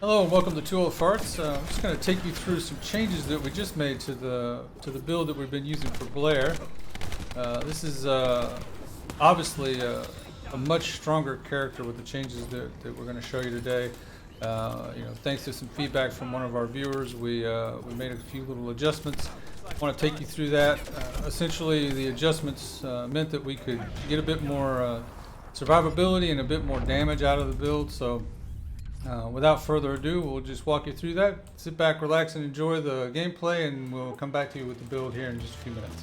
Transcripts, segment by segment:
Hello and welcome to Two Ole Farts. I'm just going to take you through some changes that we just made to the build that we've been using for Blair. This is obviously a much stronger character with the changes that we're going to show you today. Thanks to some feedback from one of our viewers, we made a few little adjustments. I want to take you through that. Essentially, the adjustments meant that we could get a bit more survivability and a bit more damage out of the build. So without further ado, we'll just walk you through that. Sit back, relax, and enjoy the gameplay, and we'll come back to you with the build here in just a few minutes.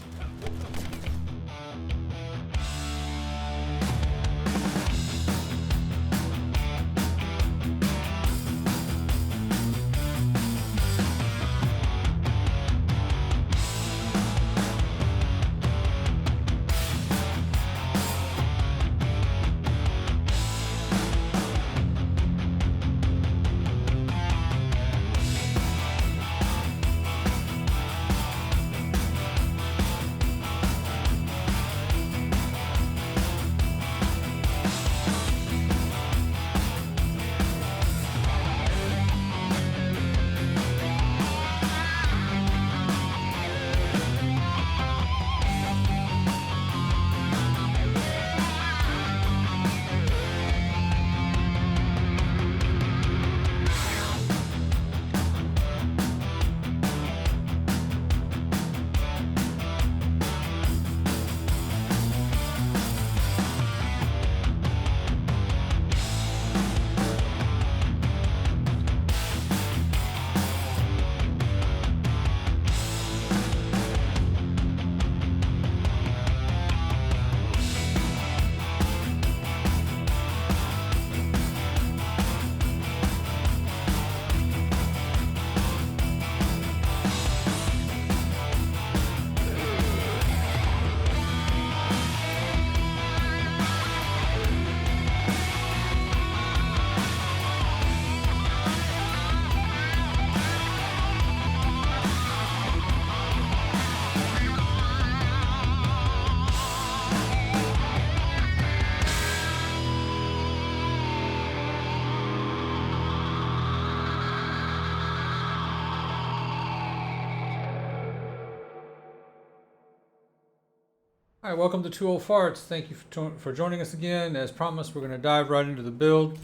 All right, welcome to Two Ole Farts. Thank you for joining us again. As promised, we're going to dive right into the build.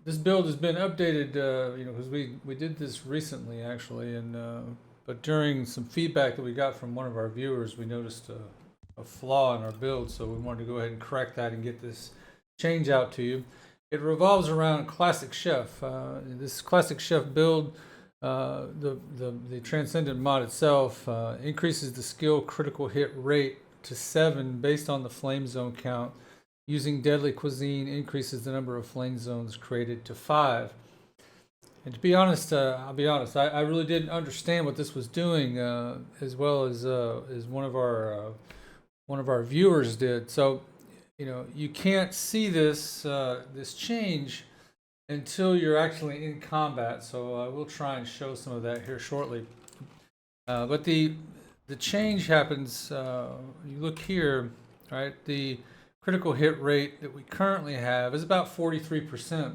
This build has been updated, because we did this recently actually, and but during some feedback that we got from one of our viewers, we noticed a flaw in our build, so we wanted to go ahead and correct that and get this change out to you. It revolves around Classic Chef. This Classic Chef build. The Descendant mod itself increases the skill critical hit rate to 7 based on the flame zone count. Using Deadly Cuisine increases the number of flame zones created to 5. And to be honest, I'll be honest, I really didn't understand what this was doing as well as one of our viewers did. So you can't see this change until you're actually in combat, so I will try and show some of that here shortly. But the change happens, you look here, right? The critical hit rate that we currently have is about 43%.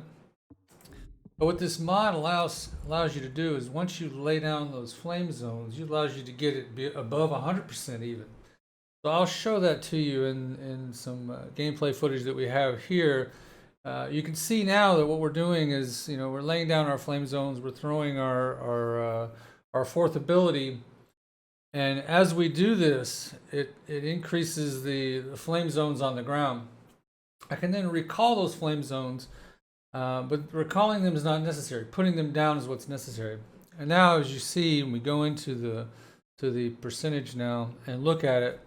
But what this mod allows you to do is once you lay down those flame zones, it allows you to get it above 100% even. So I'll show that to you in some gameplay footage that we have here. You can see now that what we're doing is, we're laying down our flame zones, we're throwing our fourth ability, and as we do this, it increases the flame zones on the ground. I can then recall those flame zones, but recalling them is not necessary. Putting them down is what's necessary. And now, as you see, when we go into the percentage now and look at it,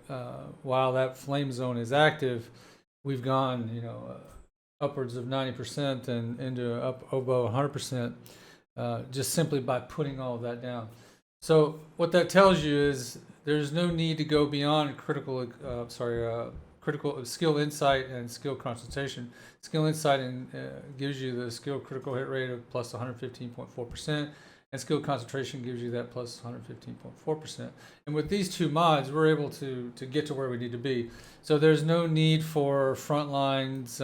while that flame zone is active, we've gone, upwards of 90% and into up above 100%, just simply by putting all of that down. So what that tells you is there's no need to go beyond critical skill insight and skill concentration. Skill insight gives you the skill critical hit rate of plus 115.4%, and skill concentration gives you that plus 115.4%. And with these two mods, we're able to get to where we need to be. So there's no need for front lines.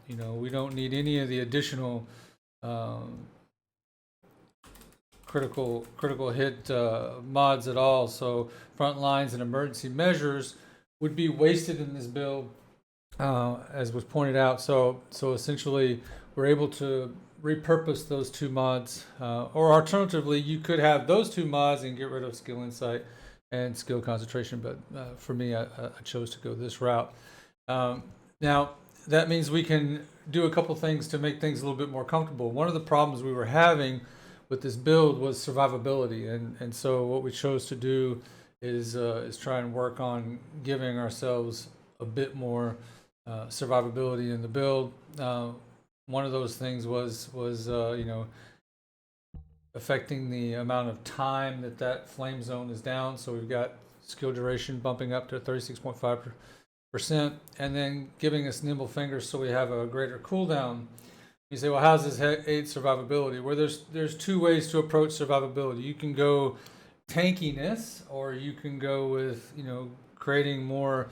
We don't need any of the additional um, critical hit mods at all. So front lines and emergency measures would be wasted in this build, as was pointed out. So essentially, we're able to repurpose those two mods, or alternatively, you could have those two mods and get rid of skill insight and skill concentration. But for me, I chose to go this route. Now, that means we can do a couple things to make things a little bit more comfortable. One of the problems we were having with this build was survivability, and so what we chose to do is try and work on giving ourselves a bit more survivability in the build. One of those things was affecting the amount of time that flame zone is down. So we've got skill duration bumping up to 36.5%, and then giving us nimble fingers so we have a greater cooldown. You say, well, how does this aid survivability? Well, there's two ways to approach survivability. You can go tankiness, or you can go with creating more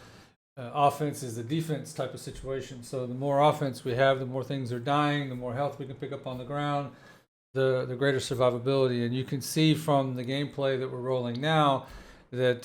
offense is a defense type of situation. So the more offense we have, the more things are dying, the more health we can pick up on the ground, the greater survivability. And you can see from the gameplay that we're rolling now that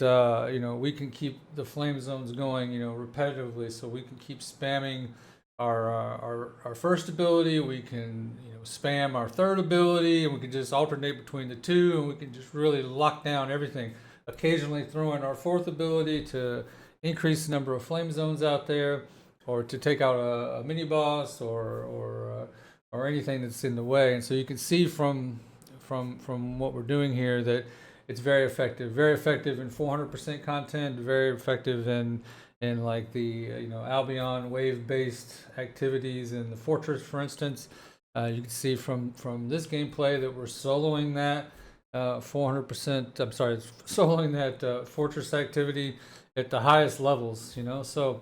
we can keep the flame zones going repetitively. So we can keep spamming our first ability, we can spam our third ability, and we can just alternate between the two, and we can just really lock down everything. Occasionally throw in our fourth ability to increase the number of flame zones out there, or to take out a mini boss, or anything that's in the way. And so you can see from what we're doing here that it's very effective in 400% content, very effective in like the Albion wave-based activities in the Fortress, for instance. You can see from this gameplay that we're soloing that 400%. I'm sorry, soloing that Fortress activity at the highest levels. So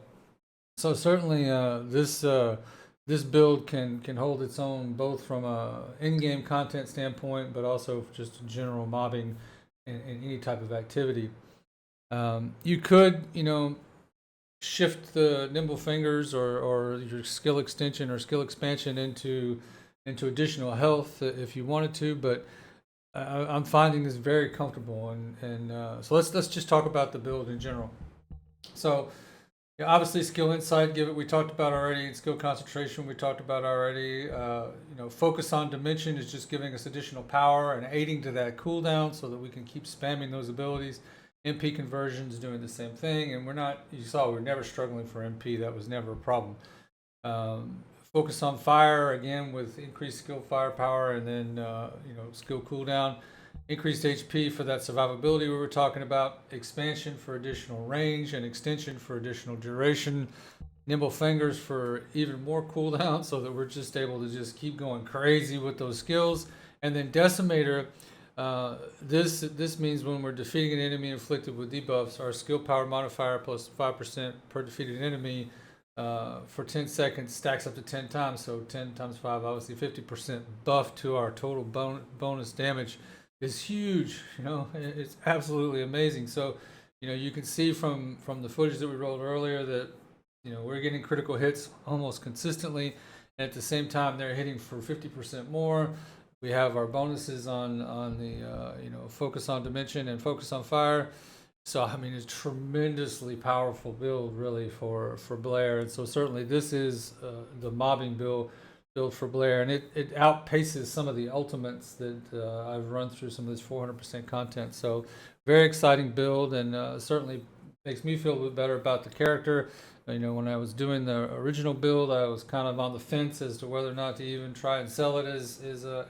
certainly this build can hold its own, both from a in-game content standpoint, but also just general mobbing in any type of activity. You could shift the nimble fingers or your skill extension or skill expansion into additional health if you wanted to, but I'm finding this very comfortable. And so let's just talk about the build in general. So obviously skill insight, we talked about already, and skill concentration we talked about already. Focus on dimension is just giving us additional power and aiding to that cooldown so that we can keep spamming those abilities. MP conversion is doing the same thing, and we're never struggling for MP. That was never a problem. Focus on fire, again, with increased skill firepower, and then skill cooldown. Increased HP for that survivability we were talking about. Expansion for additional range, and extension for additional duration. Nimble fingers for even more cooldown, so that we're just able to just keep going crazy with those skills. And then decimator. This means when we're defeating an enemy inflicted with debuffs, our skill power modifier plus 5% per defeated enemy for 10 seconds stacks up to 10 times. So 10 times 5, obviously 50% buff to our total bonus damage is huge. It's absolutely amazing. So you can see from the footage that we rolled earlier that we're getting critical hits almost consistently, and at the same time they're hitting for 50% more. We have our bonuses on the focus on dimension and focus on fire. So it's a tremendously powerful build, really, for Blair. And so certainly this is the mobbing build for Blair, and it outpaces some of the ultimates that I've run through, some of this 400% content. So very exciting build, and certainly makes me feel a bit better about the character. When I was doing the original build, I was kind of on the fence as to whether or not to even try and sell it as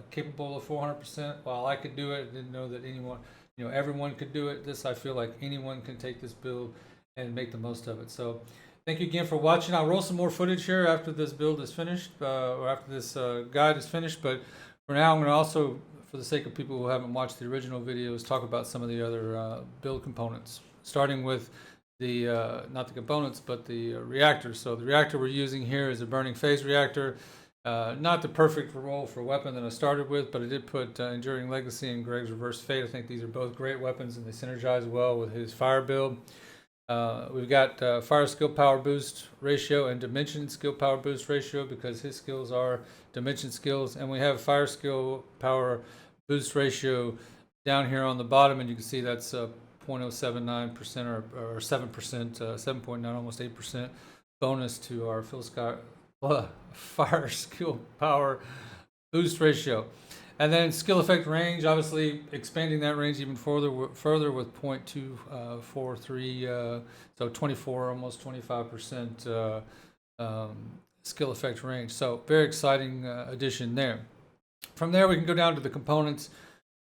capable of 400%. While I could do it, I didn't know that everyone could do it. I feel like anyone can take this build and make the most of it. So thank you again for watching. I'll roll some more footage here after this build is finished, or after this guide is finished. But for now, I'm going to also, for the sake of people who haven't watched the original videos, talk about some of the other build components, starting with not the components, but the reactors. So the reactor we're using here is a burning phase reactor. Not the perfect role for weapon that I started with, but I did put Enduring Legacy and Greg's Reverse Fate. I think these are both great weapons, and they synergize well with his fire build. We've got fire skill power boost ratio and dimension skill power boost ratio because his skills are dimension skills, and we have fire skill power boost ratio down here on the bottom, and you can see that's 0.079% or 7%, 7.9, almost 8% bonus to our fire skill power boost ratio. And then skill effect range, obviously expanding that range even further with 0.243, so 24, almost 25% skill effect range. So very exciting addition there. From there, we can go down to the components.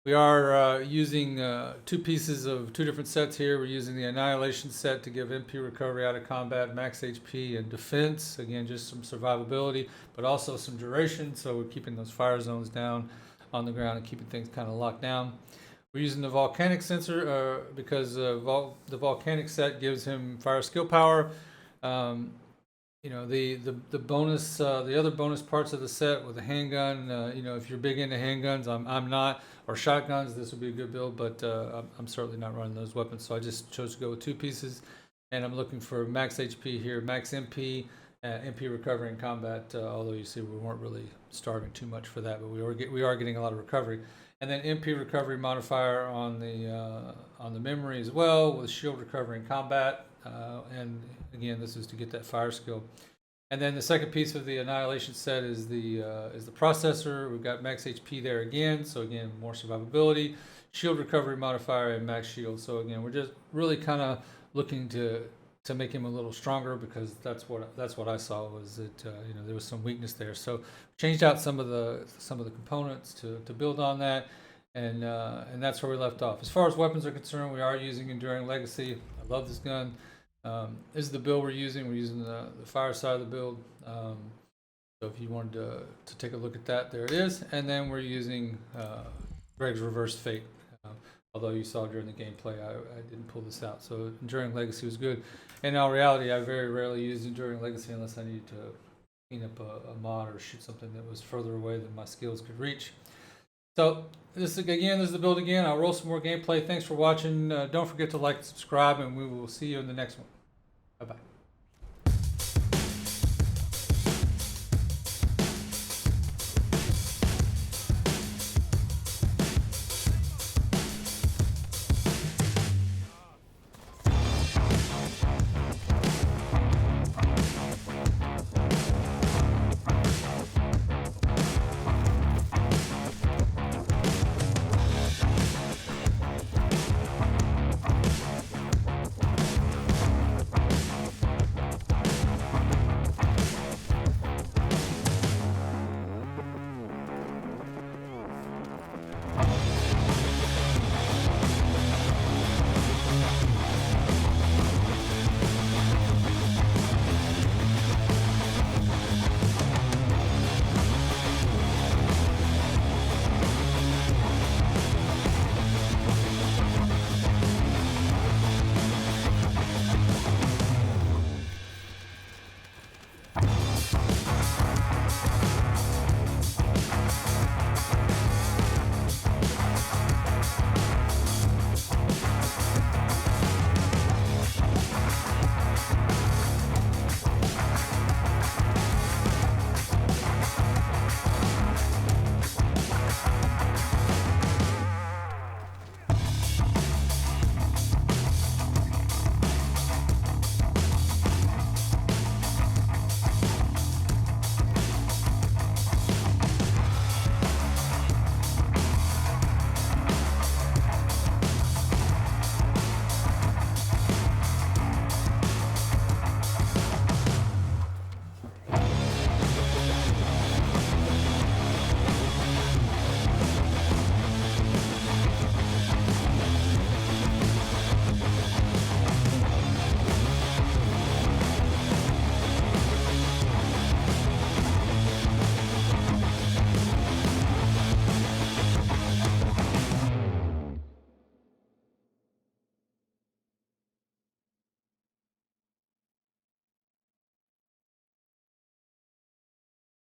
We are using two pieces of two different sets here. We're using the Annihilation set to give MP recovery out of combat, max HP, and defense. Again, just some survivability, but also some duration. So we're keeping those fire zones down on the ground and keeping things kind of locked down. We're using the volcanic sensor because the volcanic set gives him fire skill power. The bonus, the other bonus parts of the set with the handgun. If you're big into handguns, I'm not, or shotguns, this would be a good build. But I'm certainly not running those weapons, so I just chose to go with two pieces. And I'm looking for max HP here, max MP. MP recovery in combat, although you see we weren't really starving too much for that, but we are getting a lot of recovery. And then MP recovery modifier on the memory as well, with shield recovery in combat. And again, this is to get that fire skill. And then the second piece of the Annihilation set is the processor. We've got max HP there again, so again more survivability, shield recovery modifier, and max shield. So again, we're just really kind of looking to make him a little stronger, because that's what I saw was that there was some weakness there. So changed out some of the components to build on that, and that's where we left off. As far as weapons are concerned, we are using Enduring Legacy. I love this gun. This is the build we're using. We're using the fire side of the build. So if you wanted to take a look at that, there it is. And then we're using Greg's Reverse Fate. Although you saw during the gameplay, I didn't pull this out. So Enduring Legacy was good. And in reality, I very rarely use Enduring Legacy unless I need to clean up a mod or shoot something that was further away than my skills could reach. So this is the build again. I'll roll some more gameplay. Thanks for watching. Don't forget to like and subscribe, and we will see you in the next one.